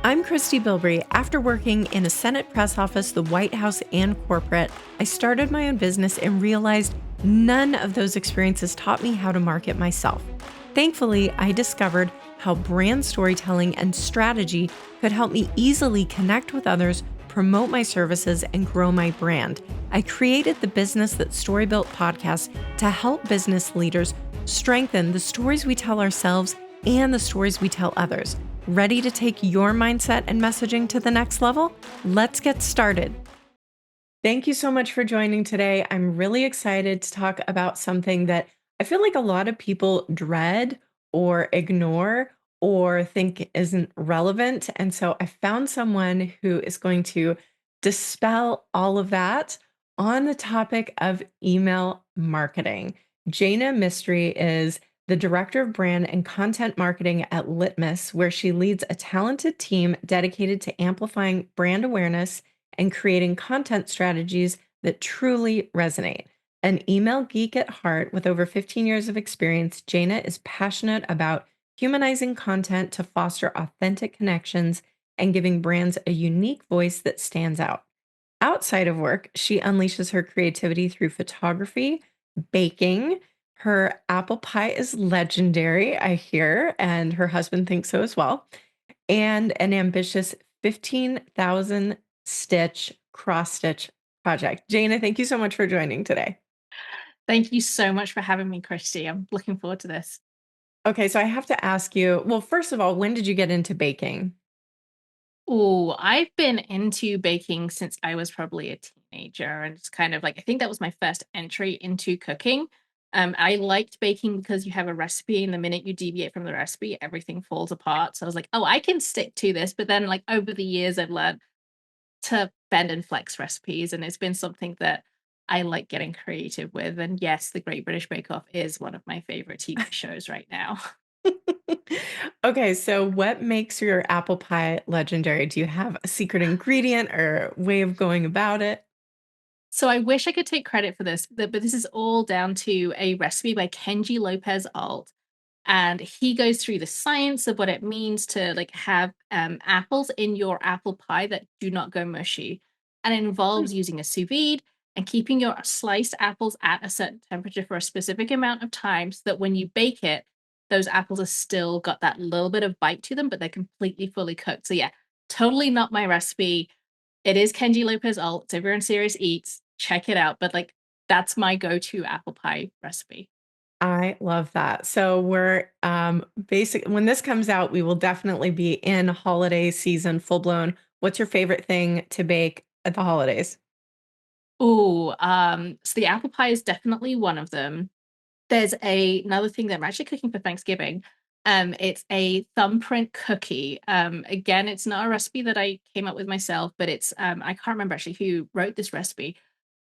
I'm Christie Bilbrey. After working in a Senate press office, the White House, and corporate, I started my own business and realized none of those experiences taught me how to market myself. Thankfully, I discovered how brand storytelling and strategy could help me easily connect with others, promote my services, and grow my brand. I created the Business That Story Built podcast to help business leaders strengthen the stories we tell ourselves and the stories we tell others. Ready to take your mindset and messaging to the next level? Let's get started. Thank you so much for joining today. I'm really excited to talk about something that I feel like a lot of people dread or ignore or think isn't relevant. And so I found someone who is going to dispel all of that on the topic of email marketing. Jaina Mistry is the director of brand and content marketing at Litmus, where she leads a talented team dedicated to amplifying brand awareness and creating content strategies that truly resonate. An email geek at heart with over 15 years of experience, Jaina is passionate about humanizing content to foster authentic connections and giving brands a unique voice that stands out. Outside of work, she unleashes her creativity through photography, baking. Her apple pie is legendary, I hear, and her husband thinks so as well. And an ambitious 15,000 stitch cross stitch project. Jaina, thank you so much for joining today. Thank you so much for having me, Christy. I'm looking forward to this. Okay, so I have to ask you, well, first of all, when did you get into baking? Oh, I've been into baking since I was probably a teenager, and it's kind of like I think that was my first entry into cooking. I liked baking because you have a recipe, and the minute you deviate from the recipe, everything falls apart. So I was like, oh, I can stick to this. But then, like over the years, I've learned to bend and flex recipes, and it's been something that I like getting creative with. And yes, The Great British Bake Off is one of my favorite TV shows right now. Okay, so what makes your apple pie legendary? Do you have a secret ingredient or way of going about it? So I wish I could take credit for this, but this is all down to a recipe by Kenji Lopez Alt. And he goes through the science of what it means to like have apples in your apple pie that do not go mushy. And it Hmm. involves using a sous vide and keeping your sliced apples at a certain temperature for a specific amount of time so that when you bake it, those apples are still got that little bit of bite to them, but they're completely fully cooked. So yeah, totally not my recipe. It is Kenji Lopez Alt. It's over on Serious Eats. Check it out. But like that's my go-to apple pie recipe. I love that. So we're basic when this comes out, we will definitely be in holiday season full blown. What's your favorite thing to bake at the holidays? Oh, so the apple pie is definitely one of them. There's another thing that I'm actually cooking for Thanksgiving. It's a thumbprint cookie. Again, it's not a recipe that I came up with myself, but it's I can't remember actually who wrote this recipe,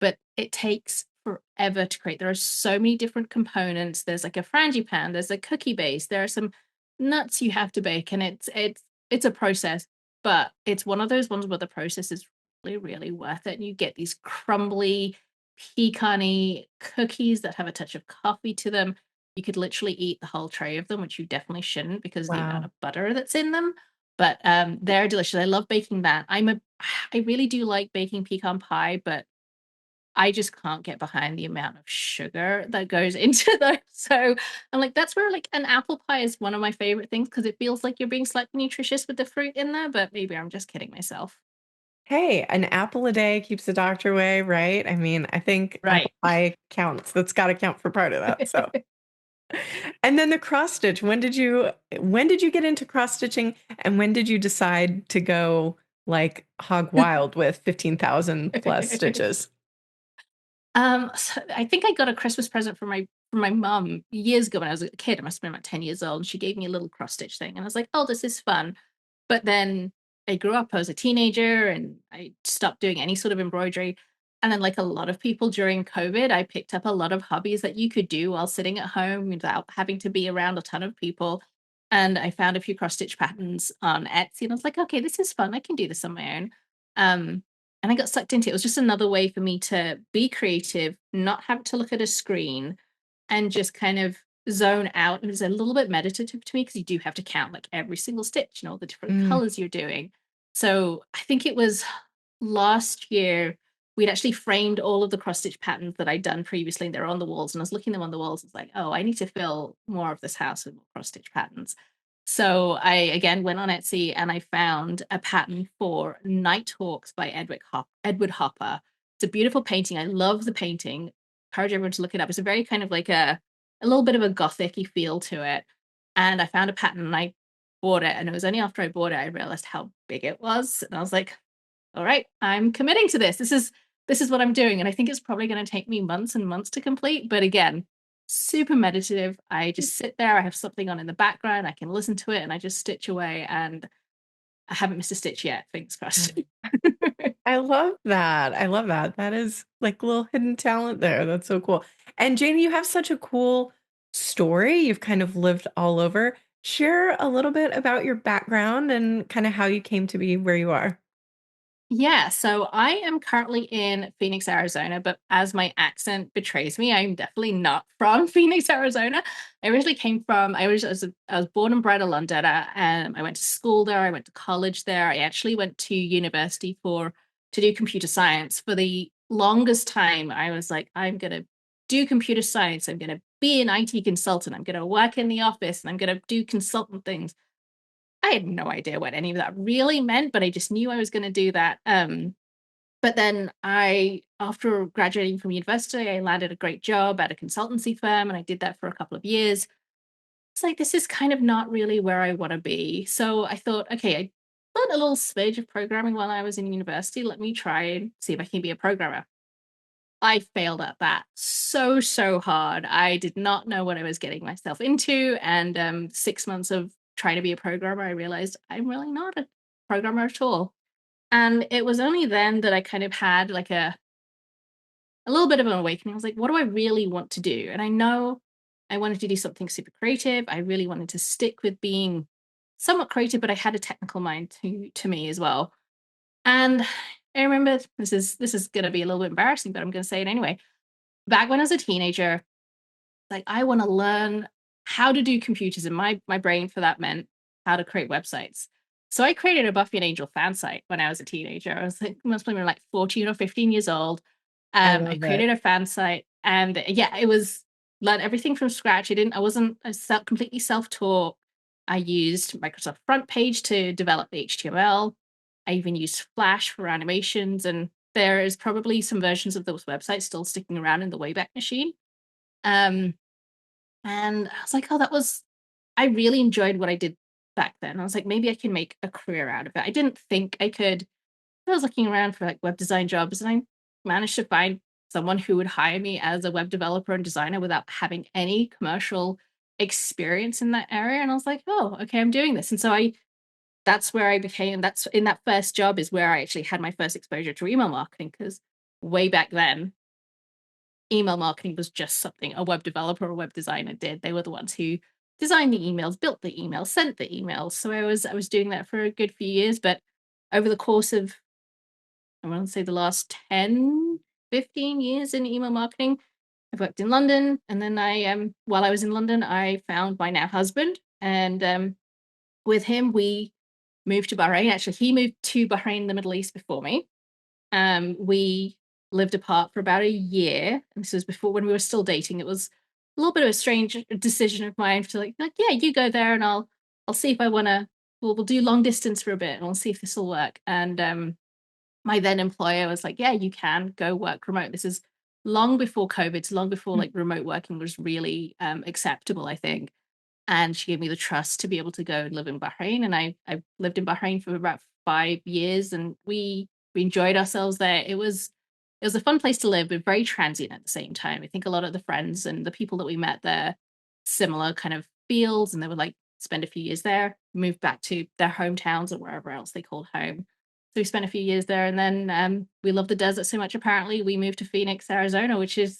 but it takes forever to create. There are so many different components. There's like a frangipane, there's a cookie base, there are some nuts you have to bake, and it's a process, but it's one of those ones where the process is really, really worth it. And you get these crumbly, pecan cookies that have a touch of coffee to them. You could literally eat the whole tray of them, which you definitely shouldn't because of the amount Wow. of butter that's in them. But they're delicious. I love baking that. I really do like baking pecan pie, but I just can't get behind the amount of sugar that goes into those. So I'm like, that's where like an apple pie is one of my favorite things because it feels like you're being slightly nutritious with the fruit in there, but maybe I'm just kidding myself. Hey, an apple a day keeps the doctor away, right? I mean, I think apple Right. pie counts. That's got to count for part of that. So, and then the cross stitch. When did you get into cross stitching, and when did you decide to go like hog wild with 15,000 plus stitches? So I think I got a Christmas present from my mom years ago when I was a kid. I must have been about 10 years old. And she gave me a little cross stitch thing. And I was like, oh, this is fun. But then I grew up, I was a teenager and I stopped doing any sort of embroidery. And then, like a lot of people during COVID, I picked up a lot of hobbies that you could do while sitting at home without having to be around a ton of people. And I found a few cross stitch patterns on Etsy and I was like, okay, this is fun. I can do this on my own. Um, and I got sucked into it. It was just another way for me to be creative, not have to look at a screen, and just kind of zone out. It was a little bit meditative to me because you do have to count like every single stitch and all the different Mm. colors you're doing. So I think it was last year we'd actually framed all of the cross stitch patterns that I'd done previously, and they were on the walls. And I was looking them on the walls. It's like, oh, I need to fill more of this house with more cross stitch patterns. So I again went on Etsy and I found a pattern for Nighthawks by Edward Hopper. It's a beautiful painting. I love the painting. Encourage everyone to look it up. It's a very kind of like a little bit of a gothic-y feel to it. And I found a pattern and I bought it. And it was only after I bought it I realized how big it was. And I was like, all right, I'm committing to this. This is what I'm doing. And I think it's probably going to take me months and months to complete. But again, super meditative. I just sit there, I have something on in the background, I can listen to it, and I just stitch away. And I haven't missed a stitch yet, fingers crossed. I love that. I love that. That is like a little hidden talent there. That's so cool. And Janie, you have such a cool story. You've kind of lived all over. Share a little bit about your background and kind of how you came to be where you are. Yeah, so I am currently in Phoenix, Arizona, but as my accent betrays me, I'm definitely not from Phoenix, Arizona. I originally came from, I was born and bred a Londoner, and I went to school there, I went to college there. I actually went to university to do computer science. For the longest time, I was like, I'm gonna do computer science, I'm gonna be an IT consultant, I'm gonna work in the office, and I'm gonna do consultant things. I had no idea what any of that really meant, but I just knew I was going to do that. But then after graduating from university, I landed a great job at a consultancy firm, and I did that for a couple of years. It's like, this is kind of not really where I want to be. So I thought, okay, I learned a little smidge of programming while I was in university. Let me try and see if I can be a programmer. I failed at that so hard. I did not know what I was getting myself into. And 6 months of trying to be a programmer, I realized I'm really not a programmer at all. And it was only then that I kind of had like a little bit of an awakening. I was like, what do I really want to do? And I know I wanted to do something super creative. I really wanted to stick with being somewhat creative, but I had a technical mind to me as well. And I remember, this is gonna be a little bit embarrassing, but I'm gonna say it anyway. Back when I was a teenager, like, I want to learn how to do computers, and my brain for that meant how to create websites. So I created a Buffy and Angel fan site when I was a teenager. I was like, must have been like 14 or 15 years old. I I love it. created a fan site, and yeah, it was learn everything from scratch. I wasn't completely self-taught. I used Microsoft Front Page to develop the HTML. I even used Flash for animations, and there is probably some versions of those websites still sticking around in the Wayback Machine. Um, and I was like, oh, I really enjoyed what I did back then. I was like, maybe I can make a career out of it. I didn't think I could. I was looking around for like web design jobs, and I managed to find someone who would hire me as a web developer and designer without having any commercial experience in that area. And I was like, oh, okay, I'm doing this. And so that's where I became, that's in that first job is where I actually had my first exposure to email marketing, because way back then, email marketing was just something a web developer or web designer did. They were the ones who designed the emails, built the emails, sent the emails. So I was doing that for a good few years, but over the course of, I want to say, the last 10, 15 years in email marketing, I've worked in London. And then while I was in London, I found my now husband, and with him we moved to Bahrain. Actually, he moved to Bahrain in the Middle East before me. We lived apart for about a year, and this was before, when we were still dating. It was a little bit of a strange decision of mine to like, yeah, you go there, and I'll see if I want to. We'll do long distance for a bit, and we'll see if this will work. And my then employer was like, yeah, you can go work remote. This is long before COVID. It's long before like remote working was really acceptable, I think. And she gave me the trust to be able to go and live in Bahrain. And I lived in Bahrain for about 5 years, and we enjoyed ourselves there. It was a fun place to live, but very transient at the same time. I think a lot of the friends and the people that we met there, similar kind of fields, and they would like spend a few years there, move back to their hometowns or wherever else they called home. So we spent a few years there, and then we love the desert so much. Apparently, we moved to Phoenix, Arizona, which is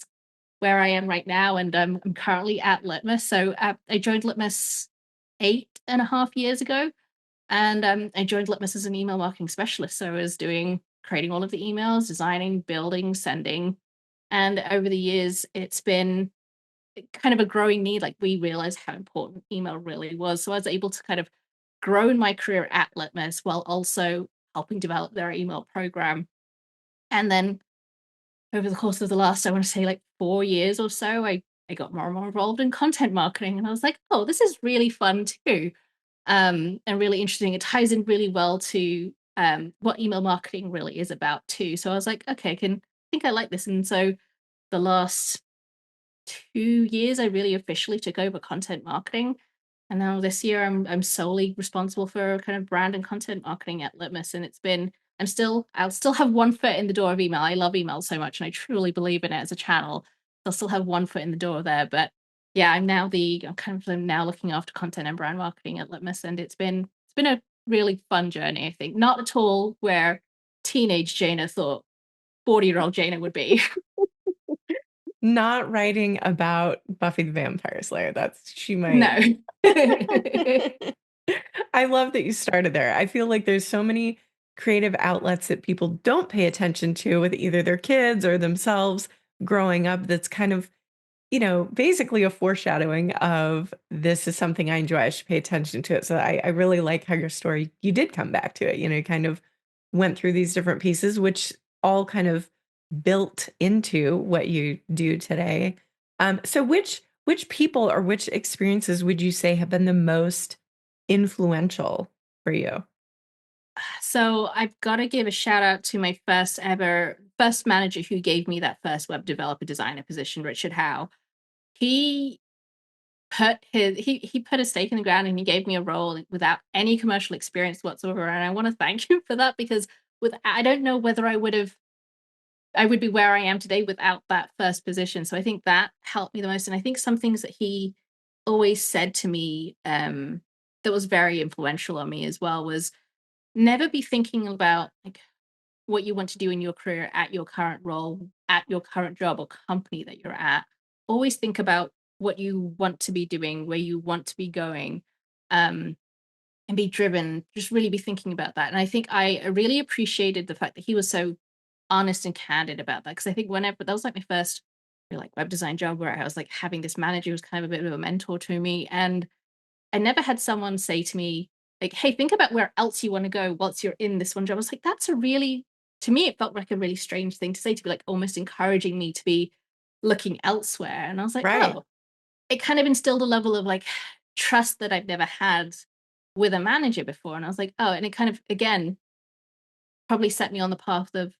where I am right now, and I'm currently at Litmus. So I joined Litmus 8.5 years ago, and I joined Litmus as an email marketing specialist. So I was creating all of the emails, designing, building, sending, and over the years, kind of a growing need. Like we realized how important email really was. So I was able to kind of grow in my career at Litmus while also helping develop their email program. And then over the course of the last, I want to say like 4 years or so, I got more and more involved in content marketing. And I was like, oh, this is really fun too. And really interesting. It ties in really well to what email marketing really is about too. So I was like, okay, I think I like this. And so the last 2 years, I really officially took over content marketing. And now this year, I'm solely responsible for kind of brand and content marketing at Litmus. And I'll still have one foot in the door of email. I love email so much, and I truly believe in it as a channel. I'll still have one foot in the door there. But yeah, I'm now looking after content and brand marketing at Litmus, and it's been a really fun journey. I think not at all where teenage Jaina thought 40-year-old Jaina would be. Not writing about Buffy the Vampire Slayer. She might. No. I love that you started there. I feel like there's so many creative outlets that people don't pay attention to with either their kids or themselves growing up that's kind of, basically a foreshadowing of this is something I enjoy. I should pay attention to it. So I really like how your story, you did come back to it. You kind of went through these different pieces, which all kind of built into what you do today. So which people or which experiences would you say have been the most influential for you? So I've got to give a shout out to my first manager who gave me that first web developer designer position, Richard Howe. He he put a stake in the ground and he gave me a role without any commercial experience whatsoever. And I want to thank him for that, because I don't know whether I would be where I am today without that first position. So I think that helped me the most. And I think some things that he always said to me that was very influential on me as well was never be thinking about like what you want to do in your career at your current role, at your current job or company that you're at. Always think about what you want to be doing, where you want to be going, um, and be driven. Just really be thinking about that. And I think I really appreciated the fact that he was so honest and candid about that. Because I think whenever that was like my first like web design job where I was like having this manager who was kind of a bit of a mentor to me. And I never had someone say to me, like, hey, think about where else you want to go once you're in this one job. I was like, to me, it felt like a really strange thing to say, to be like almost encouraging me to be looking elsewhere. And I was like, Right. oh, it kind of instilled a level of like trust that I've never had with a manager before. And I was like, oh, and it kind of, again, probably set me on the path of,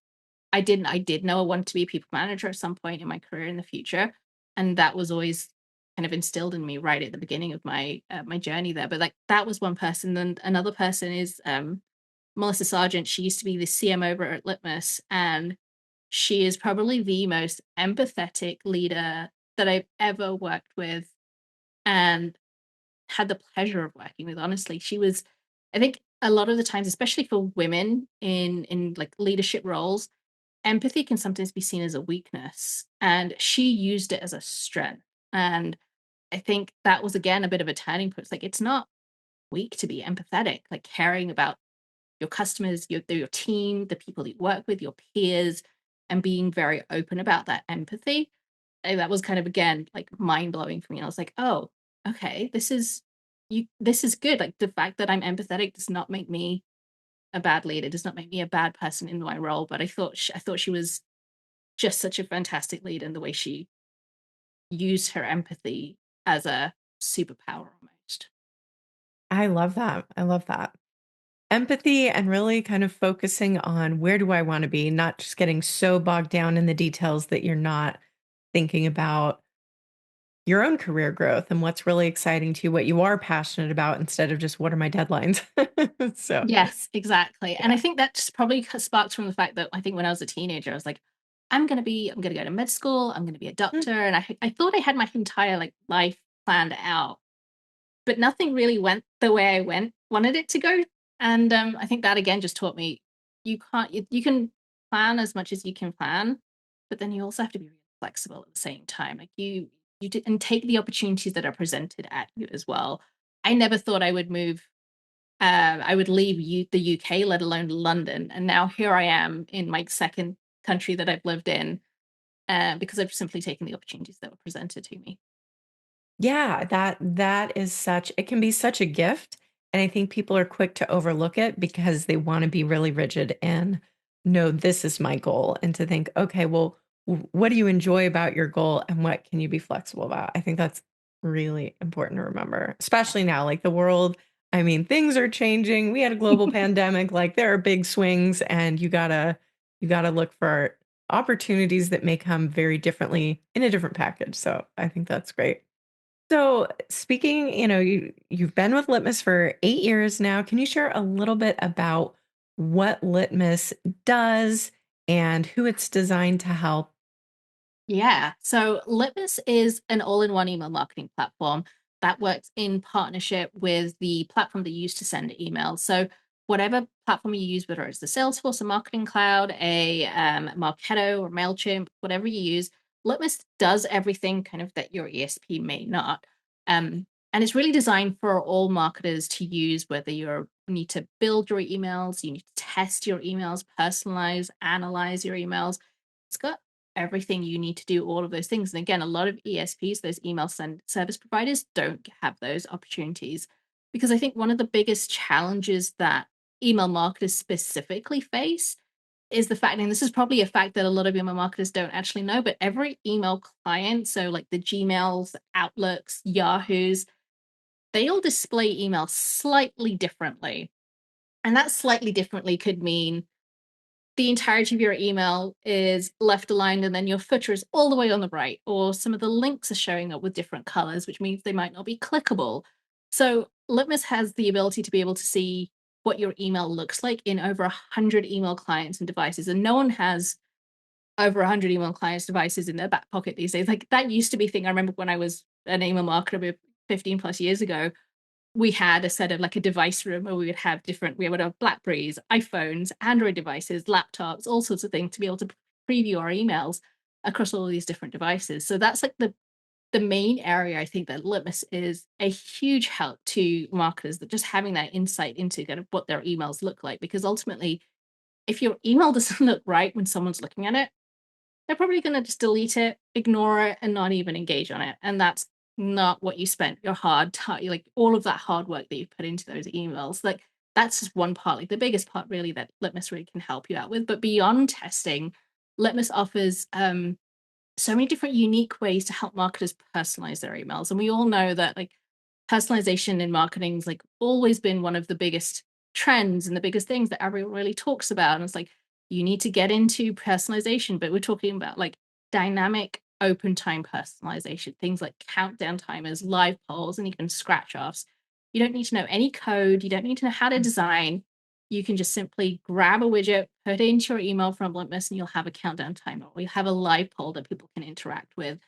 I did know I wanted to be a people manager at some point in my career in the future. And that was always kind of instilled in me right at the beginning of my journey there. But like that was one person. Then another person is Melissa Sargent. She used to be the CM over at Litmus, and she is probably the most empathetic leader that I've ever worked with and had the pleasure of working with. Honestly, she was, I think a lot of the times, especially for women in like leadership roles, empathy can sometimes be seen as a weakness, and she used it as a strength. And I think that was again a bit of a turning point. It's like it's not weak to be empathetic, like caring about your customers, your team, the people that you work with, your peers, and being very open about that empathy. And that was kind of again like mind blowing for me. And I was like, oh, okay, this is good. Like the fact that I'm empathetic does not make me a bad leader, does not make me a bad person in my role. But I thought she was just such a fantastic leader in the way she used her empathy as a superpower almost. I love that. I love that. Empathy and really kind of focusing on where do I want to be, not just getting so bogged down in the details that you're not thinking about your own career growth and what's really exciting to you, what you are passionate about instead of just what are my deadlines. So, Yes, exactly. And I yeah. think that just probably sparks from the fact that I think when I was a teenager, I was like, I'm gonna go to med school, I'm gonna be a Mm. doctor. And I thought I had my entire like life planned out, but nothing really went the way wanted it to go. And I think that again just taught me you can plan as much as you can plan, but then you also have to be really flexible at the same time. Like and take the opportunities that are presented at you as well. I never thought I would leave the UK, let alone London, and now here I am in my second country that I've lived in, because I've simply taken the opportunities that were presented to me. Yeah, that is such it can be such a gift, and I think people are quick to overlook it because they wanna be really rigid and, "No, this is my goal," and to think, "Okay, well, what do you enjoy about your goal and what can you be flexible about?" I think that's really important to remember, especially now, like, the world I mean, things are changing, we had a global pandemic, like, there are big swings, and you gotta look for opportunities that may come very differently in a different package, so I think that's great. So, speaking, you've been with Litmus for 8 years now. Can you share a little bit about what Litmus does and who it's designed to help? Yeah. So Litmus is an all-in-one email marketing platform that works in partnership with the platform that you use to send emails. So whatever platform you use, whether it's the Salesforce, a Marketing Cloud, a Marketo or Mailchimp, whatever you use, Litmus does everything kind of that your ESP may not. And it's really designed for all marketers to use, whether you need to build your emails, you need to test your emails, personalize, analyze your emails. It's got everything you need to do all of those things. And again, a lot of ESPs, those email send service providers, don't have those opportunities because I think one of the biggest challenges that email marketers specifically face is the fact, and this is probably a fact that a lot of email marketers don't actually know, but every email client, so like the Gmails, Outlooks, Yahoos, they all display email slightly differently. And that slightly differently could mean the entirety of your email is left aligned and then your footer is all the way on the right, or some of the links are showing up with different colors, which means they might not be clickable. So Litmus has the ability to be able to see what your email looks like in over 100 email clients and devices. And no one has over 100 email clients devices in their back pocket these days. Like that used to be a thing. I remember when I was an email marketer 15 plus years ago, we had a set of like a device room where we would have Blackberries, iPhones, Android devices, laptops, all sorts of things to be able to preview our emails across all of these different devices. So that's like the main area I think that Litmus is a huge help to marketers, that just having that insight into kind of what their emails look like. Because ultimately, if your email doesn't look right when someone's looking at it, they're probably gonna just delete it, ignore it, and not even engage on it, and that's not what you spent your hard time, like, all of that hard work that you put into those emails, like, that's just one part, like, the biggest part really that Litmus really can help you out with, but beyond testing, Litmus offers, so many different unique ways to help marketers personalize their emails, and we all know that, like, personalization in marketing's, like, always been one of the biggest trends and the biggest things that everyone really talks about, and it's like, you need to get into personalization, but we're talking about, like, dynamic open time personalization, things like countdown timers, live polls, and even scratch offs. You don't need to know any code, you don't need to know how to design. You can just simply grab a widget, put it into your email from Litmus, and you'll have a countdown timer, or you'll have a live poll that people can interact with.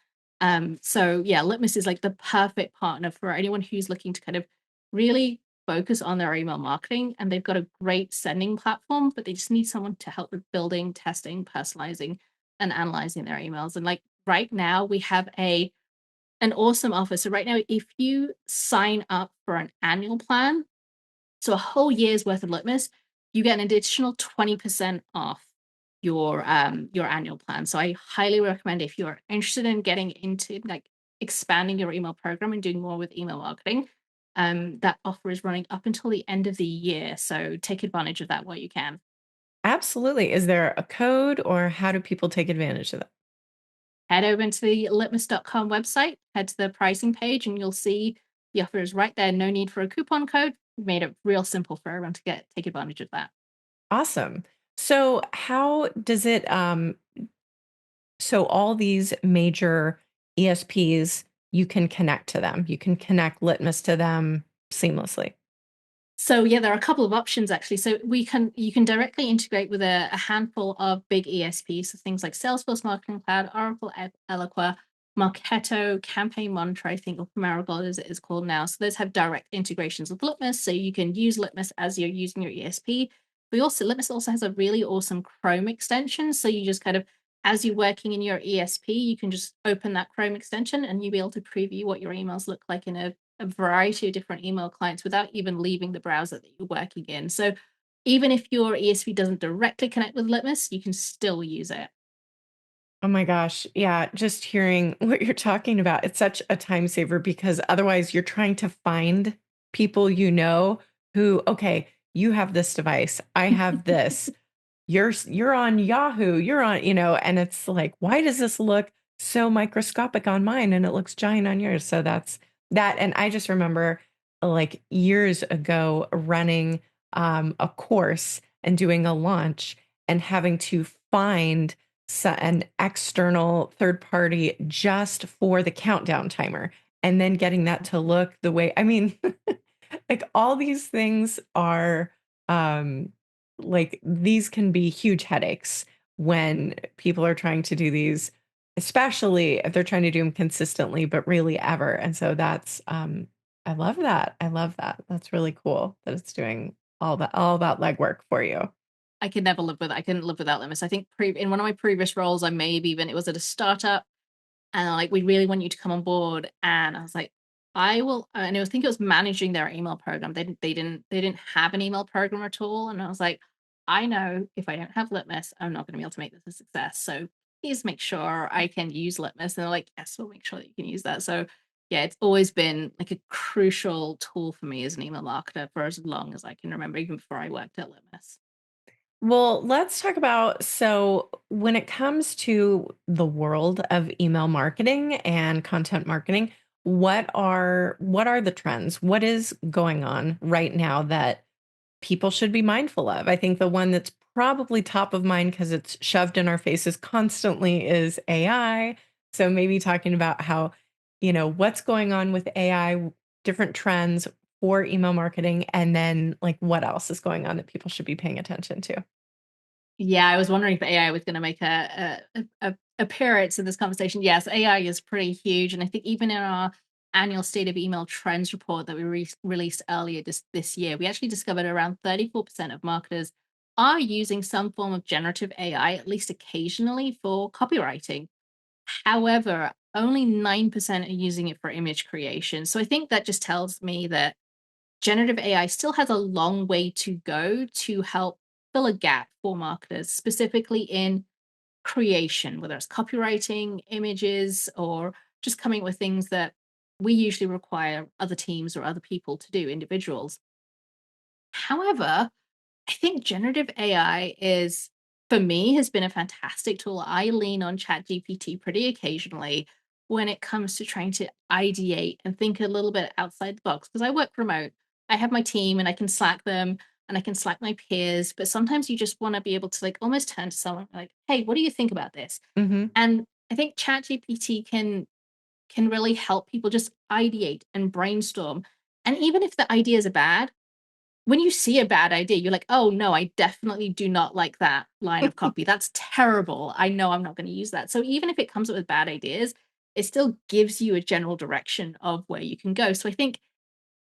So yeah, Litmus is like the perfect partner for anyone who's looking to kind of really focus on their email marketing, and they've got a great sending platform, but they just need someone to help with building, testing, personalizing, and analyzing their emails. And like right now, we have a an awesome offer. So right now, if you sign up for an annual plan, so a whole year's worth of Litmus, you get an additional 20% off your annual plan. So I highly recommend, if you're interested in getting into like expanding your email program and doing more with email marketing, that offer is running up until the end of the year. So take advantage of that while you can. Absolutely. Is there a code or how do people take advantage of that? Head over into the litmus.com website, head to the pricing page, and you'll see the offer is right there. No need for a coupon code. We've made it real simple for everyone to take advantage of that. Awesome. So, how does it so all these major ESPs, you can connect to them. You can connect Litmus to them seamlessly. So yeah, there are a couple of options actually. So you can directly integrate with a handful of big ESPs, so things like Salesforce Marketing Cloud, Oracle, Eloqua, Marketo, Campaign Monitor, I think, or Marigold as it is called now. So those have direct integrations with Litmus, so you can use Litmus as you're using your ESP. Litmus also has a really awesome Chrome extension, so you just kind of, as you're working in your ESP, you can just open that Chrome extension and you'll be able to preview what your emails look like in a variety of different email clients without even leaving the browser that you're working in. So even if your ESP doesn't directly connect with Litmus, you can still use it. Oh my gosh. Yeah, just hearing what you're talking about, it's such a time saver because otherwise you're trying to find people who, okay, you have this device, I have this. You're on Yahoo, you're on, and it's like, why does this look so microscopic on mine and it looks giant on yours? So that's that. And I just remember like years ago running a course and doing a launch and having to find an external third party just for the countdown timer and then getting that to look the way, I mean, like all these things are um like these can be huge headaches when people are trying to do these, especially if they're trying to do them consistently, but really ever. And so that's I love that. I love that. That's really cool that it's doing all that legwork for you. I could never live with it. I couldn't live without Litmus. I think in one of my previous roles, I may have even, it was at a startup, and they're like, we really want you to come on board. And I was like, I will. And I think it was managing their email program. They didn't have an email program at all. And I was like, I know if I don't have Litmus, I'm not going to be able to make this a success. So please make sure I can use Litmus. And they're like, yes, we'll make sure that you can use that. So yeah, it's always been like a crucial tool for me as an email marketer for as long as I can remember, even before I worked at Litmus. Well, let's talk about so when it comes to the world of email marketing and content marketing, what are the trends? What is going on right now that people should be mindful of? I think the one that's probably top of mind because it's shoved in our faces constantly is AI. So maybe talking about how, what's going on with AI, different trends for email marketing, and then like what else is going on that people should be paying attention to. Yeah, I was wondering if AI was going to make a appearance in this conversation. Yes, AI is pretty huge, and I think even in our annual State of Email Trends report that we released earlier this year, we actually discovered around 34% of marketers are using some form of generative AI, at least occasionally, for copywriting. However, only 9% are using it for image creation. So I think that just tells me that generative AI still has a long way to go to help fill a gap for marketers, specifically in creation, whether it's copywriting, images, or just coming up with things that we usually require other teams or other people to do, individuals. However, I think generative AI for me, has been a fantastic tool. I lean on ChatGPT pretty occasionally when it comes to trying to ideate and think a little bit outside the box because I work remote. I have my team and I can Slack them and I can Slack my peers, but sometimes you just want to be able to like almost turn to someone like, "Hey, what do you think about this?" Hmm. And I think ChatGPT can really help people just ideate and brainstorm. And even if the ideas are bad, when you see a bad idea, you're like, "Oh, no, I definitely do not like that line of copy. That's terrible. I know I'm not gonna use that." So even if it comes up with bad ideas, it still gives you a general direction of where you can go. So I think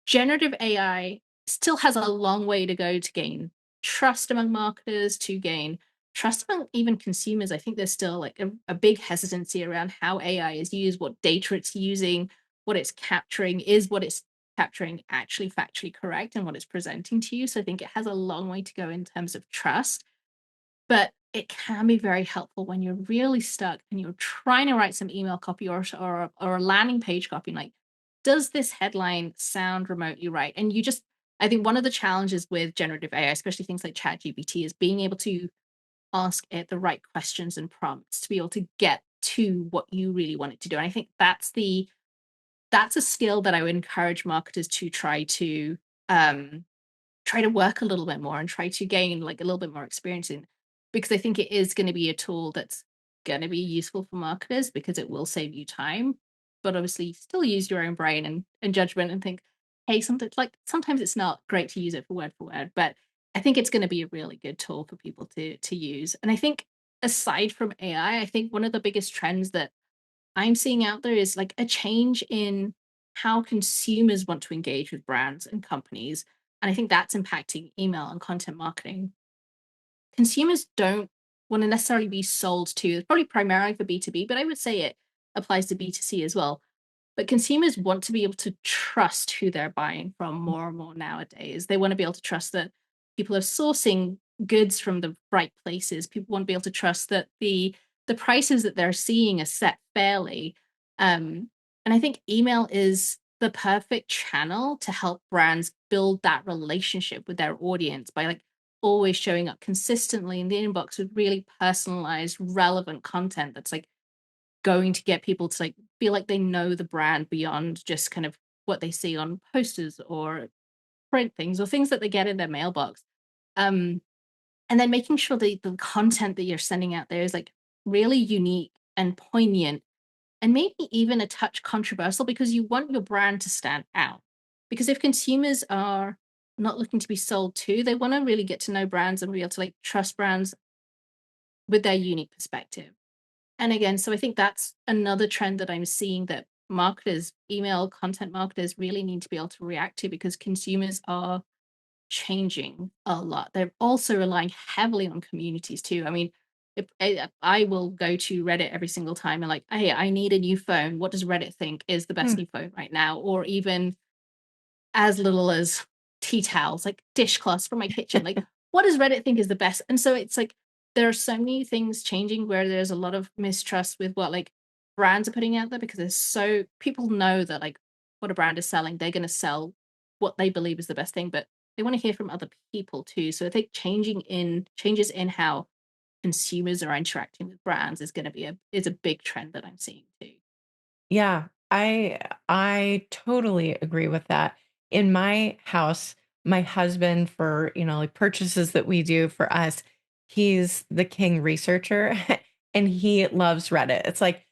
generative AI still has a long way to go to gain trust among marketers, to gain trust among even consumers. I think there's still like a big hesitancy around how AI is used, what data it's using, what it's capturing, is what it's capturing actually factually correct and what it's presenting to you. So I think it has a long way to go in terms of trust, but it can be very helpful when you're really stuck and you're trying to write some email copy or a landing page copy. Like, does this headline sound remotely right? And I think one of the challenges with generative AI, especially things like ChatGPT, is being able to ask it the right questions and prompts to be able to get to what you really want it to do. And I think that's a skill that I would encourage marketers to um, try to work a little bit more and try to gain like a little bit more experience in, because I think it is going to be a tool that's going to be useful for marketers because it will save you time, but obviously still use your own brain and judgment and think, hey, sometimes it's not great to use it for word, but I think it's going to be a really good tool for people to use. And I think aside from AI, I think one of the biggest trends that I'm seeing out there is like a change in how consumers want to engage with brands and companies. And I think that's impacting email and content marketing. Consumers don't want to necessarily be sold to, it's probably primarily for B2B, but I would say it applies to B2C as well. But consumers want to be able to trust who they're buying from more and more nowadays. They want to be able to trust that people are sourcing goods from the right places. People want to be able to trust that the the prices that they're seeing are set fairly. And I think email is the perfect channel to help brands build that relationship with their audience by like always showing up consistently in the inbox with really personalized, relevant content that's like going to get people to like feel like they know the brand beyond just kind of what they see on posters or print things or things that they get in their mailbox. Um, and then making sure that the content that you're sending out there is like really unique and poignant and maybe even a touch controversial because you want your brand to stand out. Because if consumers are not looking to be sold to, they want to really get to know brands and be able to like trust brands with their unique perspective. And again, so I think that's another trend that I'm seeing that marketers, email content marketers really need to be able to react to because consumers are changing a lot. They're also relying heavily on communities too. I mean, if I will go to Reddit every single time and like, hey, I need a new phone. What does Reddit think is the best Hmm. new phone right now? Or even as little as tea towels, like dishcloths for my kitchen. Like, what does Reddit think is the best? And so it's like there are so many things changing where there's a lot of mistrust with what like brands are putting out there because there's so people know that like what a brand is selling, they're going to sell what they believe is the best thing, but they want to hear from other people too. So I think changes in how consumers are interacting with brands is going to be a big trend that I'm seeing too. Yeah, I totally agree with that. In my house, my husband for, like purchases that we do for us, he's the king researcher and he loves Reddit. It's like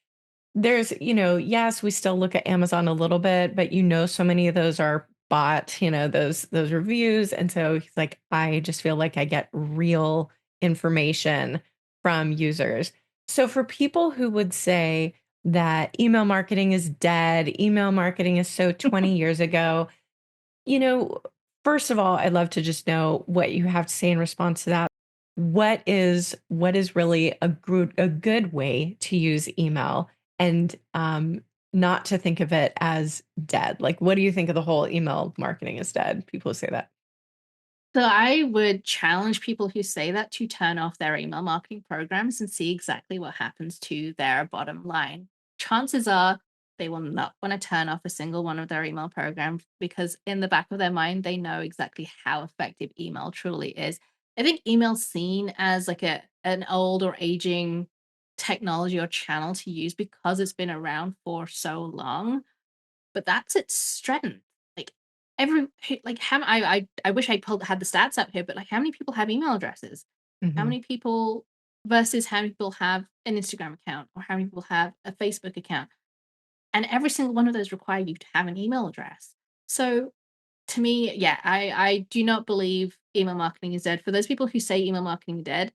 there's, yes, we still look at Amazon a little bit, but so many of those are bought, those reviews. And so he's like, I just feel like I get real information from users. So for people who would say that email marketing is dead, email marketing is so 20 years ago, you know, first of all, I'd love to just know what you have to say in response to that. What is really a good way to use email and not to think of it as dead? Like, what do you think of the whole email marketing is dead? People who say that. So I would challenge people who say that to turn off their email marketing programs and see exactly what happens to their bottom line. Chances are they will not want to turn off a single one of their email programs because in the back of their mind they know exactly how effective email truly is. I think email's seen as like an old or aging technology or channel to use because it's been around for so long, but that's its strength. Like like how I wish I had the stats up here, but like how many people have email addresses? How Hmm. many people versus how many people have an Instagram account or how many people have a Facebook account? And every single one of those require you to have an email address. So to me, yeah, I do not believe email marketing is dead. For those people who say email marketing is dead,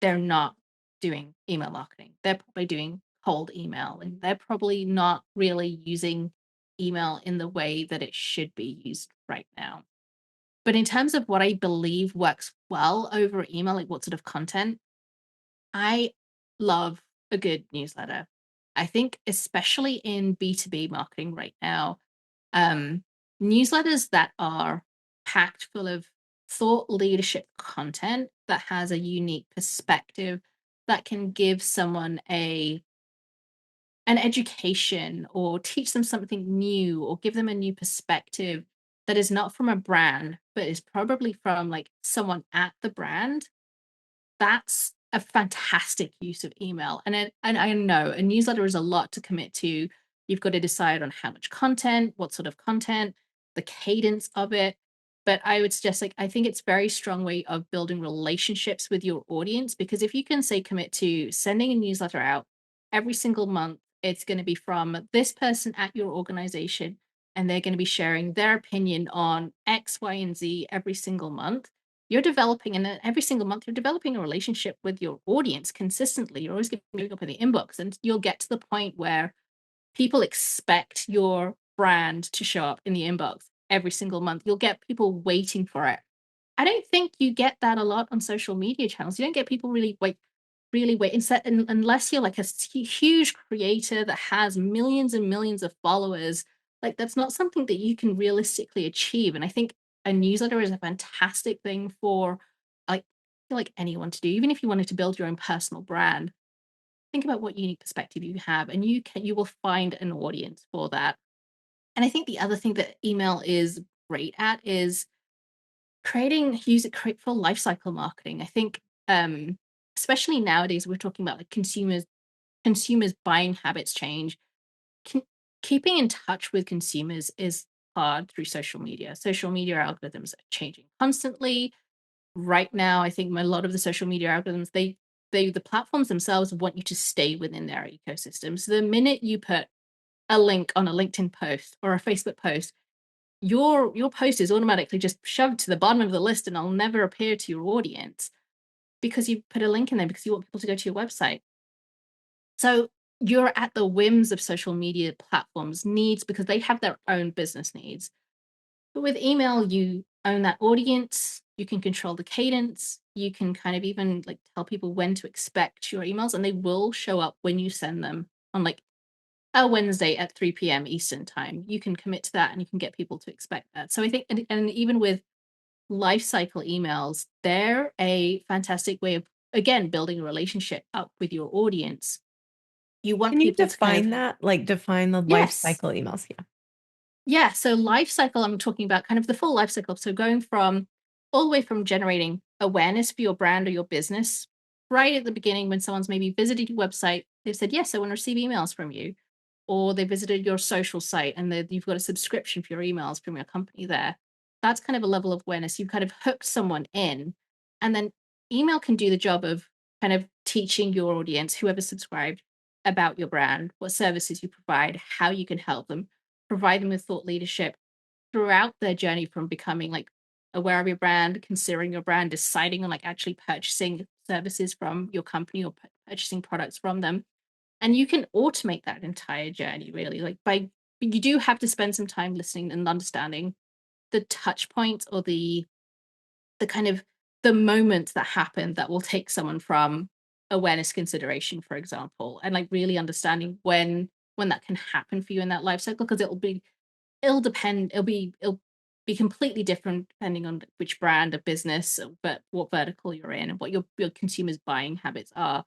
they're not doing email marketing. They're probably doing cold email and they're probably not really using email in the way that it should be used right now. But in terms of what I believe works well over email, like what sort of content, I love a good newsletter. I think, especially in B2B marketing right now, um, newsletters that are packed full of thought leadership content that has a unique perspective that can give someone an education or teach them something new or give them a new perspective that is not from a brand but is probably from like someone at the brand. That's a fantastic use of email. And I know a newsletter is a lot to commit to. You've got to decide on how much content, what sort of content, the cadence of it. But I would suggest like I think it's a very strong way of building relationships with your audience because if you can say commit to sending a newsletter out every single month, it's going to be from this person at your organization and they're going to be sharing their opinion on X, Y, and Z every single month. You're developing, and then every single month, you're developing a relationship with your audience consistently. You're always going up in the inbox, and you'll get to the point where people expect your brand to show up in the inbox every single month. You'll get people waiting for it. I don't think you get that a lot on social media channels. You don't get people really wait instead unless you're like a huge creator that has millions and millions of followers. Like that's not something that you can realistically achieve. And I think a newsletter is a fantastic thing for like anyone to do, even if you wanted to build your own personal brand. think about what unique perspective you have, and you will find an audience for that. And I think the other thing that email is great at is use it create for life cycle marketing. I think especially nowadays we're talking about like consumers buying habits change. K- Keeping in touch with consumers is hard through social media. Social media algorithms are changing constantly. Right now, I think a lot of the social media algorithms, the platforms themselves want you to stay within their ecosystem. So the minute you put a link on a LinkedIn post or a Facebook post, your post is automatically just shoved to the bottom of the list and it'll never appear to your audience because you put a link in there because you want people to go to your website. So you're at the whims of social media platforms' needs because they have their own business needs. But with email, you own that audience, you can control the cadence, you can kind of even like tell people when to expect your emails, and they will show up when you send them on like a Wednesday at 3 p.m. Eastern time. You can commit to that and you can get people to expect that. So I think, and even with life cycle emails, they're a fantastic way of, again, building a relationship up with your audience. You want Can you people to kind of, define that? Like define the life yes, cycle emails? Yeah. yeah. So life cycle, I'm talking about kind of the full life cycle. So going from all the way from generating awareness for your brand or your business, right at the beginning when someone's maybe visited your website, they've said, yes, I want to receive emails from you. Or they visited your social site and you've got a subscription for your emails from your company there. That's kind of a level of awareness. You've kind of hooked someone in. And then email can do the job of kind of teaching your audience, whoever subscribed, about your brand, what services you provide, how you can help them, provide them with thought leadership throughout their journey from becoming like aware of your brand, considering your brand, deciding on like actually purchasing services from your company or purchasing products from them. And you can automate that entire journey really like by you do have to spend some time listening and understanding the touch points or the kind of the moments that happen that will take someone from awareness consideration, for example, and like really understanding when that can happen for you in that life cycle because it'll be completely different depending on which brand or business but what vertical you're in and what your consumers buying habits are.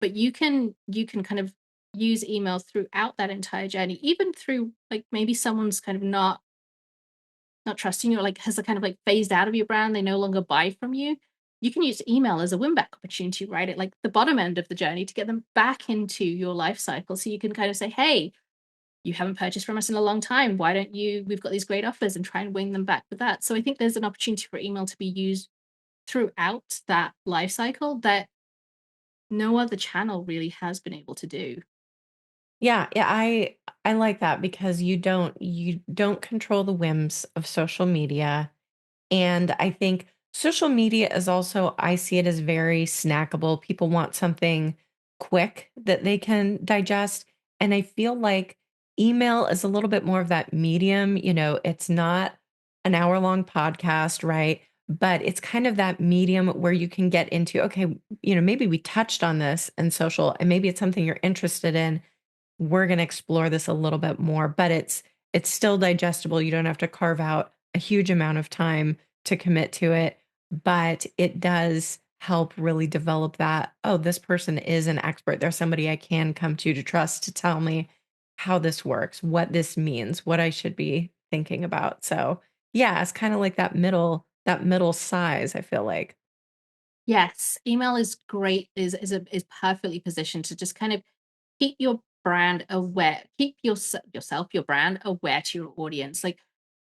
But you can kind of use emails throughout that entire journey, even through like maybe someone's kind of not trusting you or like has a kind of like phased out of your brand, they no longer buy from you. You can use email as a win back opportunity, right? At like the bottom end of the journey to get them back into your life cycle. So you can kind of say, hey, you haven't purchased from us in a long time. Why don't you? We've got these great offers and try and wing them back with that. So I think there's an opportunity for email to be used throughout that life cycle that no other channel really has been able to do. Yeah, yeah, I like that because you don't control the whims of social media. And I think social media is also, I see it as very snackable. People want something quick that they can digest. And I feel like email is a little bit more of that medium. It's not an hour-long podcast, right? But it's kind of that medium where you can get into, okay, maybe we touched on this in social, and maybe it's something you're interested in. We're going to explore this a little bit more, but it's still digestible. You don't have to carve out a huge amount of time to commit to it, but it does help really develop that, oh, this person is an expert. There's somebody I can come to trust to tell me how this works, what this means, what I should be thinking about. So, yeah, it's kind of like that middle size, I feel like. Yes, email is great, is perfectly positioned to just kind of keep your brand aware, keep yourself, your brand aware to your audience. Like,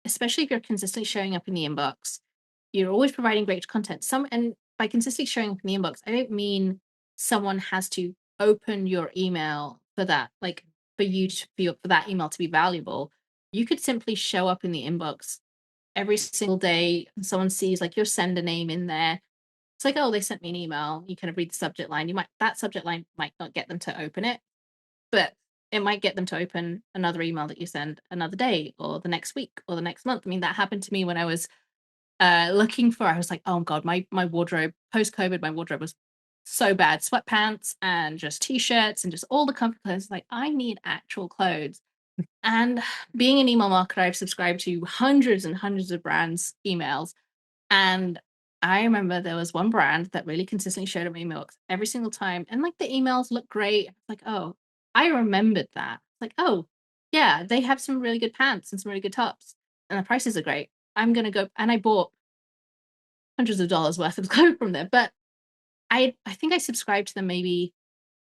especially if you're consistently showing up in the inbox, you're always providing great content. And by consistently showing up in the inbox, I don't mean someone has to open your email for that, like for you to feel for that email to be valuable. You could simply show up in the inbox every single day. And someone sees like your sender name in there, it's like, oh, they sent me an email. You kind of read the subject line. That subject line might not get them to open it, but it might get them to open another email that you send another day or the next week or the next month. I mean, that happened to me when I was I was like, oh God, my wardrobe, post-COVID, my wardrobe was so bad. Sweatpants and just t-shirts and just all the comfy clothes. Like, I need actual clothes. And being an email marketer, I've subscribed to hundreds and hundreds of brands' emails. And I remember there was one brand that really consistently showed up my email every single time, and like the emails look great. It's like, oh, I remembered that. It's like, oh, yeah, they have some really good pants and some really good tops, and the prices are great. I'm gonna go, and I bought hundreds of dollars worth of clothes from them. But I think I subscribed to them maybe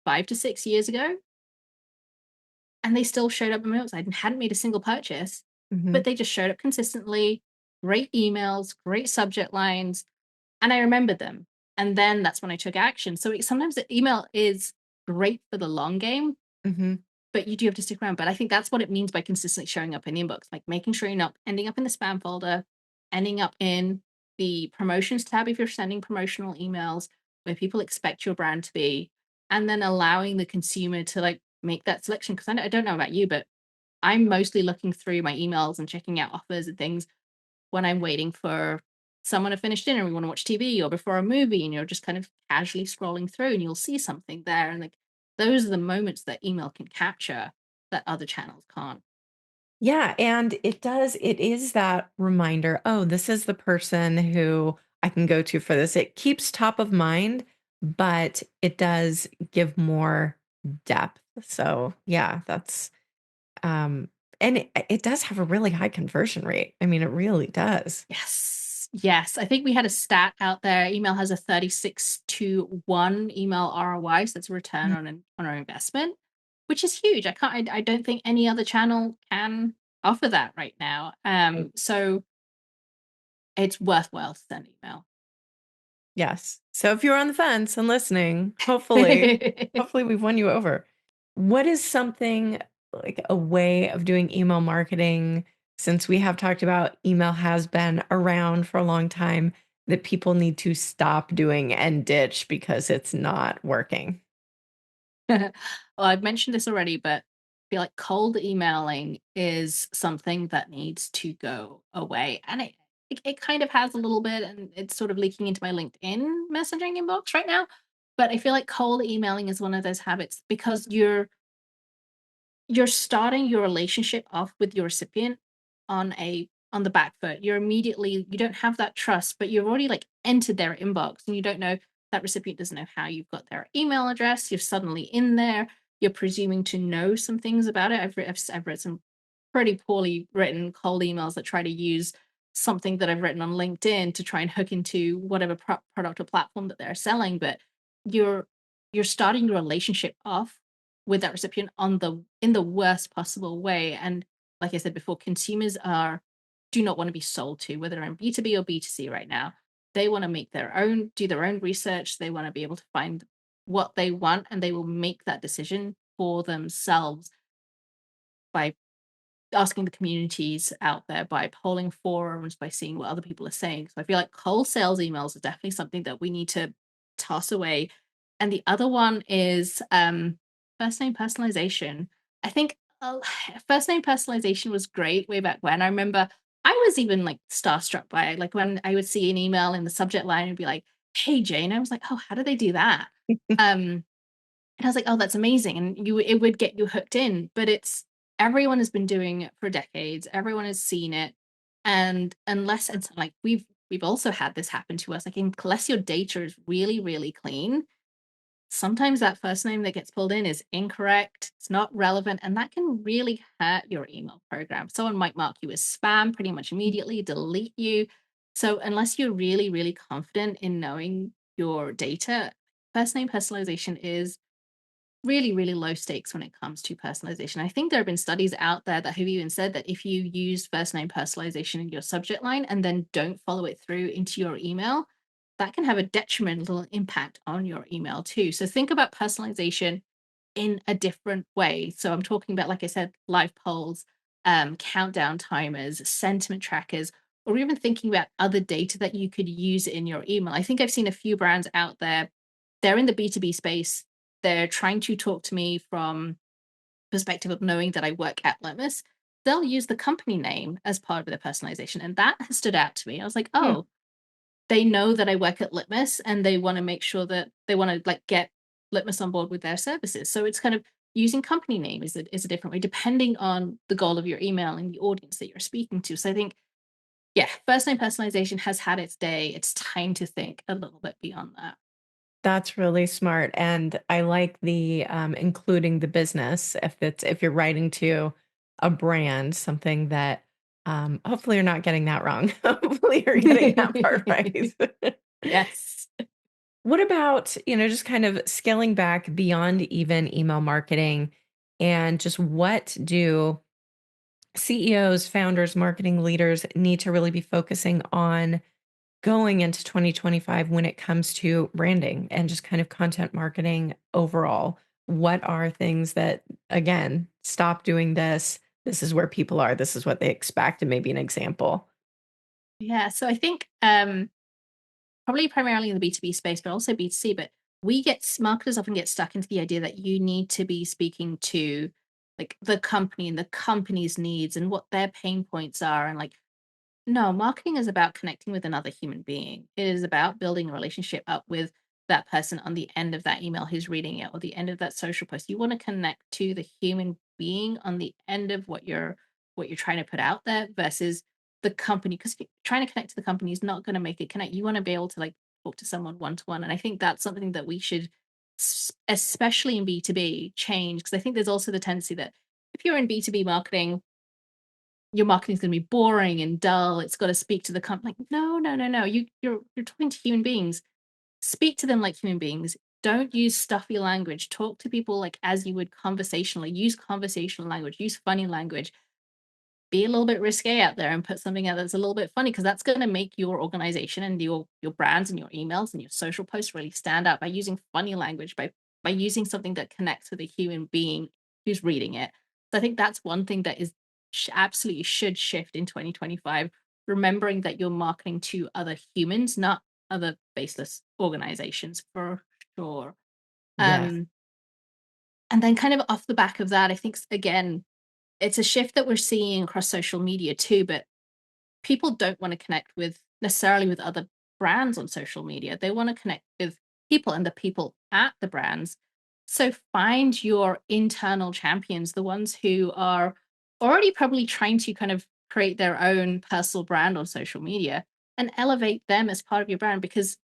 5 to 6 years ago, and they still showed up in my mailbox. I hadn't made a single purchase, Hmm. but they just showed up consistently. Great emails, great subject lines, and I remembered them. And then that's when I took action. So sometimes the email is great for the long game, Hmm. but you do have to stick around. But I think that's what it means by consistently showing up in the inbox, like making sure you're not ending up in the spam folder, ending up in the promotions tab if you're sending promotional emails where people expect your brand to be, and then allowing the consumer to like make that selection. Because I don't know about you, but I'm mostly looking through my emails and checking out offers and things when I'm waiting for someone to finish dinner, we want to watch TV, or before a movie, and you're just kind of casually scrolling through and you'll see something there. And like those are the moments that email can capture that other channels can't. Yeah, and it is that reminder, oh, this is the person who I can go to for this. It keeps top of mind, but it does give more depth. So, yeah, that's um and it does have a really high conversion rate. I mean, it really does. Yes. Yes. I think we had a stat out there. Email has a 36 to 1 email ROI. So that's a return Mm. on our investment, which is huge. I don't think any other channel can offer that right now. Right. So it's worthwhile to send email. Yes. So if you're on the fence and listening, hopefully we've won you over. What is something like a way of doing email marketing, since we have talked about email has been around for a long time, that people need to stop doing and ditch because it's not working? Well, I've mentioned this already, but I feel like cold emailing is something that needs to go away. And it kind of has a little bit, and it's sort of leaking into my LinkedIn messaging inbox right now. But I feel like cold emailing is one of those habits because you're starting your relationship off with your recipient on the back foot. You don't have that trust, but you've already like entered their inbox and you don't know that recipient doesn't know how you've got their email address. You're suddenly in there. You're presuming to know some things about it. I've read some pretty poorly written cold emails that try to use something that I've written on LinkedIn to try and hook into whatever product or platform that they're selling. But you're you're starting your relationship off with that recipient on the in the worst possible way. And like I said before, consumers are do not want to be sold to, whether they're in B2B or B2C right now. They want to do their own research. They want to be able to find what they want, and they will make that decision for themselves by asking the communities out there, by polling forums, by seeing what other people are saying. So I feel like cold sales emails is definitely something that we need to toss away. And the other one is first name personalization. I think first name personalization was great way back when. I remember I was even like starstruck by it. Like when I would see an email in the subject line and be like, "Hey Jane," I was like, "Oh, how do they do that?" Um, and I was like, "Oh, that's amazing." And it would get you hooked in, but it's everyone has been doing it for decades. Everyone has seen it. And unless it's like we've also had this happen to us, like unless your data is really, really clean, sometimes that first name that gets pulled in is incorrect, it's not relevant, and that can really hurt your email program. Someone might mark you as spam pretty much immediately, delete you. So unless you're really, really confident in knowing your data, first name personalization is really, really low stakes when it comes to personalization. I think there have been studies out there that have even said that if you use first name personalization in your subject line and then don't follow it through into your email, that can have a detrimental impact on your email too. So think about personalization in a different way. So I'm talking about, like I said, live polls, countdown timers, sentiment trackers, or even thinking about other data that you could use in your email. I think I've seen a few brands out there. They're in the B2B space. They're trying to talk to me from perspective of knowing that I work at Litmus. They'll use the company name as part of their personalization. And that has stood out to me. I was like, Hmm. oh, they know that I work at Litmus and they want to make sure that they want to like get Litmus on board with their services. So it's kind of using company name is a different way depending on the goal of your email and the audience that you're speaking to. So I think yeah, first name personalization has had its day. It's time to think a little bit beyond that. That's really smart, and I like the, including the business if you're writing to a brand, something that, hopefully you're not getting that wrong. Hopefully you're getting that part right. Yes. What about, just kind of scaling back beyond even email marketing and just what do CEOs, founders, marketing leaders need to really be focusing on going into 2025 when it comes to branding and just kind of content marketing overall? What are things that, again, stop doing this? This is where people are. This is what they expect, and maybe an example. Yeah. So I think probably primarily in the B2B space, but also B2C, but marketers often get stuck into the idea that you need to be speaking to like the company and the company's needs and what their pain points are. And like, no, marketing is about connecting with another human being. It is about building a relationship up with that person on the end of that email who's reading it or the end of that social post. You want to connect to the human being on the end of what you're trying to put out there versus the company, because trying to connect to the company is not going to make it connect. You want to be able to like talk to someone one to one. And I think that's something that we should especially in B2B change, because I think there's also the tendency that if you're in B2B marketing, your marketing is going to be boring and dull. It's got to speak to the company. Like, no, no, no, no. You're talking to human beings. Speak to them like human beings. Don't use stuffy language. Talk to people like as you would conversationally. Use conversational language. Use funny language. Be a little bit risque out there and put something out that's a little bit funny, because that's going to make your organization and your brands and your emails and your social posts really stand out by using funny language, by using something that connects with a human being who's reading it. So I think that's one thing that is absolutely should shift in 2025, remembering that you're marketing to other humans, not other baseless organizations, for sure. Yes. um and then kind of off the back of that, I think again, it's a shift that we're seeing across social media too, but people don't want to connect with necessarily with other brands on social media. They want to connect with people and the people at the brands. So find your internal champions, the ones who are already probably trying to kind of create their own personal brand on social media, and elevate them as part of your brand, because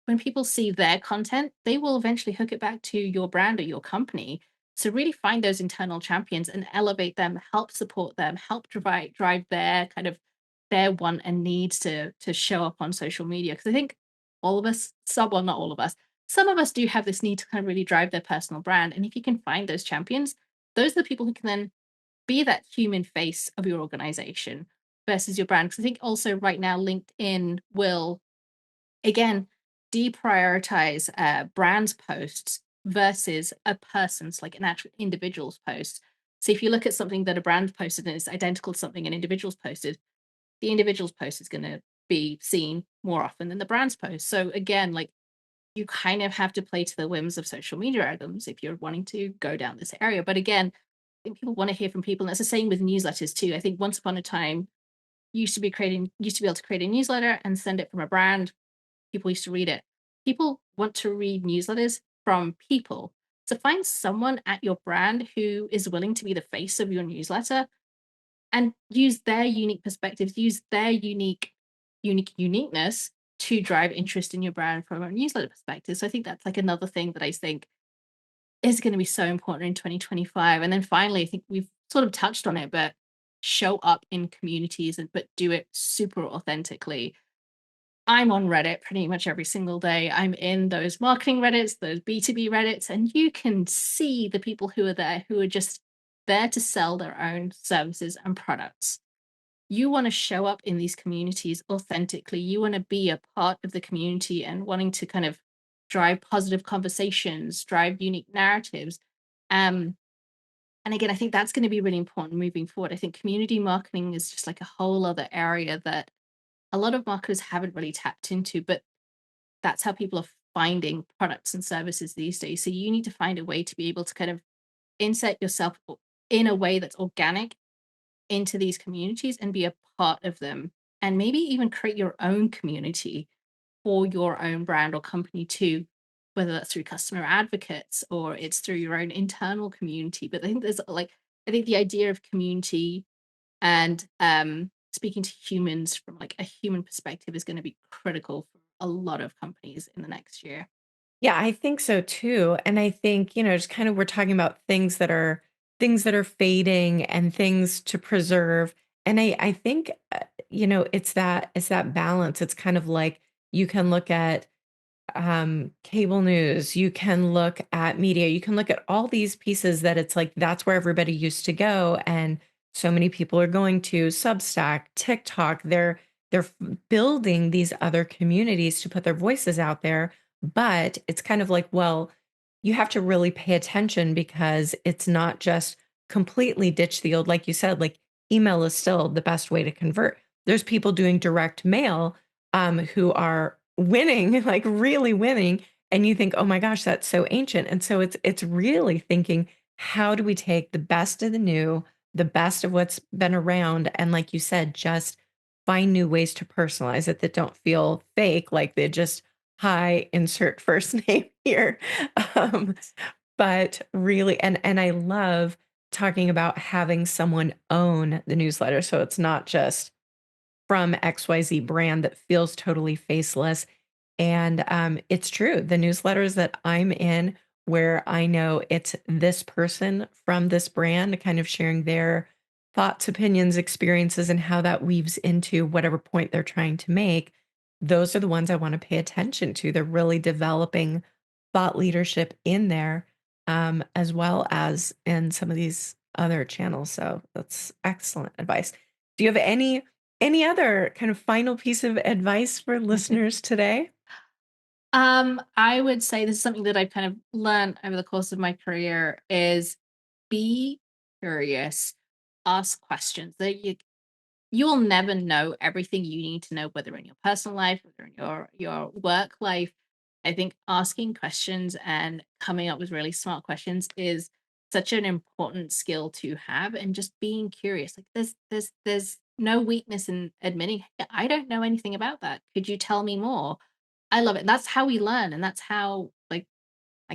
when people see their content, they will eventually hook it back to your brand or your company. So really find those internal champions and elevate them, help support them, help drive their kind of their want and needs to show up on social media. Because I think all of us, well, not all of us, some of us do have this need to kind of really drive their personal brand. And if you can find those champions, those are the people who can then be that human face of your organization versus your brand. Because I think also right now, LinkedIn will again deprioritize brands posts versus a person's, like an actual individual's post. So if you look at something that a brand posted and it's identical to something an individual's posted, the individual's post is going to be seen more often than the brand's post. So again, like, you kind of have to play to the whims of social media algorithms if you're wanting to go down this area. But again, I think people want to hear from people, and that's the same with newsletters too. I think once upon a time, used to be able to create a newsletter and send it from a brand. People used to read it. People want to read newsletters from people. So find someone at your brand who is willing to be the face of your newsletter and use their unique perspectives, use their uniqueness to drive interest in your brand from a newsletter perspective. So I think that's like another thing that I think is going to be so important in 2025. And then finally, I think we've sort of touched on it, but show up in communities and but do it super authentically. I'm on Reddit pretty much every single day. I'm in those marketing Reddits, those B2B Reddits, and you can see the people who are there who are just there to sell their own services and products. You want to show up in these communities authentically. You want to be a part of the community and wanting to kind of drive positive conversations, drive unique narratives. Um, and again, I think that's going to be really important moving forward. I think community marketing is just like a whole other area that a lot of marketers haven't really tapped into, but that's how people are finding products and services these days. So you need to find a way to be able to kind of insert yourself in a way that's organic into these communities and be a part of them. And maybe even create your own community for your own brand or company too, whether that's through customer advocates or it's through your own internal community. But I think there's like, I think the idea of community and speaking to humans from like a human perspective is going to be critical for a lot of companies in the next year. Yeah, I think so too. And I think, just kind of we're talking about things that are fading and things to preserve. And I think it's that balance. It's kind of like you can look at cable news, you can look at media, you can look at all these pieces that it's like that's where everybody used to go. And so many people are going to Substack, TikTok. They're building these other communities to put their voices out there. But it's kind of like, well, you have to really pay attention because it's not just completely ditch the old, like you said, like email is still the best way to convert. There's people doing direct mail who are winning, like really winning, and you think, "Oh my gosh, that's so ancient." And so it's really thinking, how do we take the best of the new, the best of what's been around, and like you said, just find new ways to personalize it that don't feel fake, like they just, "Hi, insert first name here." Um, but really and I love talking about having someone own the newsletter, so it's not just from XYZ brand that feels totally faceless. And it's true. The newsletters that I'm in, where I know it's this person from this brand, kind of sharing their thoughts, opinions, experiences, and how that weaves into whatever point they're trying to make, those are the ones I want to pay attention to. They're really developing thought leadership in there, as well as in some of these other channels. So that's excellent advice. Do you have any other kind of final piece of advice for listeners today? I would say this is something that I've kind of learned over the course of my career is be curious, ask questions. That you will never know everything you need to know, whether in your personal life, whether in your work life. I think asking questions and coming up with really smart questions is such an important skill to have, and just being curious. Like there's no weakness in admitting, "Hey, I don't know anything about that. Could you tell me more?" I love it. That's how we learn, and that's how like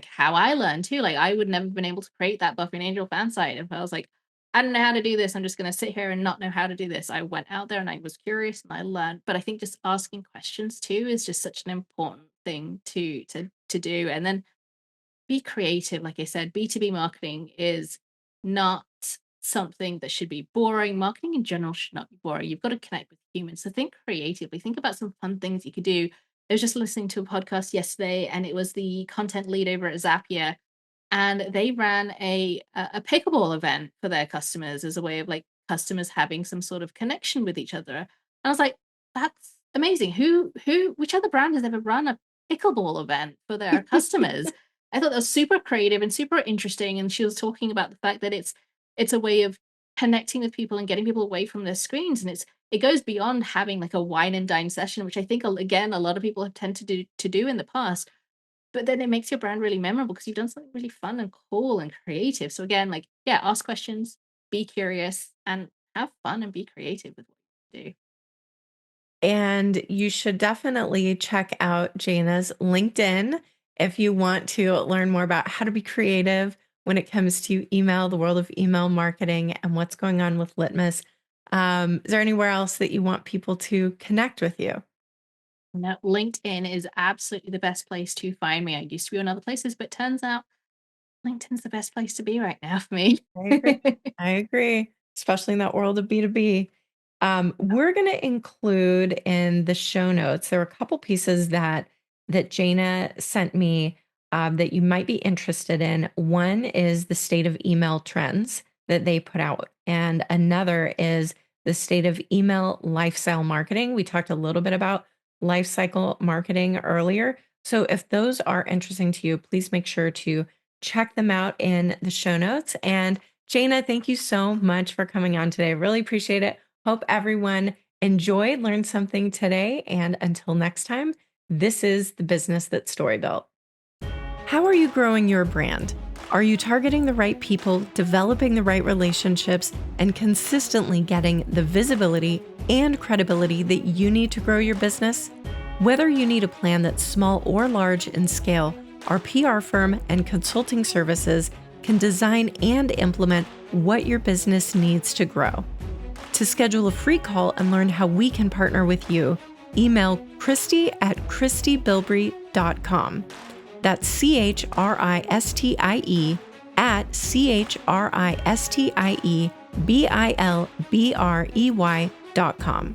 how I learned too. Like I would never have been able to create that Buffy and Angel fan site if I was like, I don't know how to do this. I'm just gonna sit here and not know how to do this. I went out there and I was curious and I learned. But I think just asking questions too is just such an important thing to do. And then be creative. Like I said, B2B marketing is not something that should be boring. Marketing in general should not be boring. You've got to connect with humans. So think creatively. Think about some fun things you could do. I was just listening to a podcast yesterday, and it was the content lead over at Zapier, and they ran a pickleball event for their customers as a way of like customers having some sort of connection with each other. And I was like, that's amazing. Which other brand has ever run a pickleball event for their customers? I thought that was super creative and super interesting. And she was talking about the fact that it's a way of connecting with people and getting people away from their screens. And it goes beyond having like a wine and dine session, which I think again a lot of people have tend to do in the past. But then it makes your brand really memorable because you've done something really fun and cool and creative. So again, like yeah, ask questions, be curious, and have fun and be creative with what you do. And you should definitely check out Jaina's LinkedIn if you want to learn more about how to be creative when it comes to email, the world of email marketing, and what's going on with Litmus. Is there anywhere else that you want people to connect with you? No, LinkedIn is absolutely the best place to find me. I used to be on other places, but turns out LinkedIn's the best place to be right now for me. I agree. I agree, especially in that world of B2B. We're going to include in the show notes, there were a couple pieces that Jaina sent me that you might be interested in. One is the state of email trends that they put out, and another is the state of email lifestyle marketing. We talked a little bit about lifecycle marketing earlier. So if those are interesting to you, please make sure to check them out in the show notes. And Jaina, thank you so much for coming on today. I really appreciate it. Hope everyone enjoyed, learned something today. And until next time, this is the business that Story built. How are you growing your brand? Are you targeting the right people, developing the right relationships, and consistently getting the visibility and credibility that you need to grow your business? Whether you need a plan that's small or large in scale, our PR firm and consulting services can design and implement what your business needs to grow. To schedule a free call and learn how we can partner with you, email Christie@ChristieBilbrey.com. That's CHRISTIE@CHRISTIEBILBREY.com.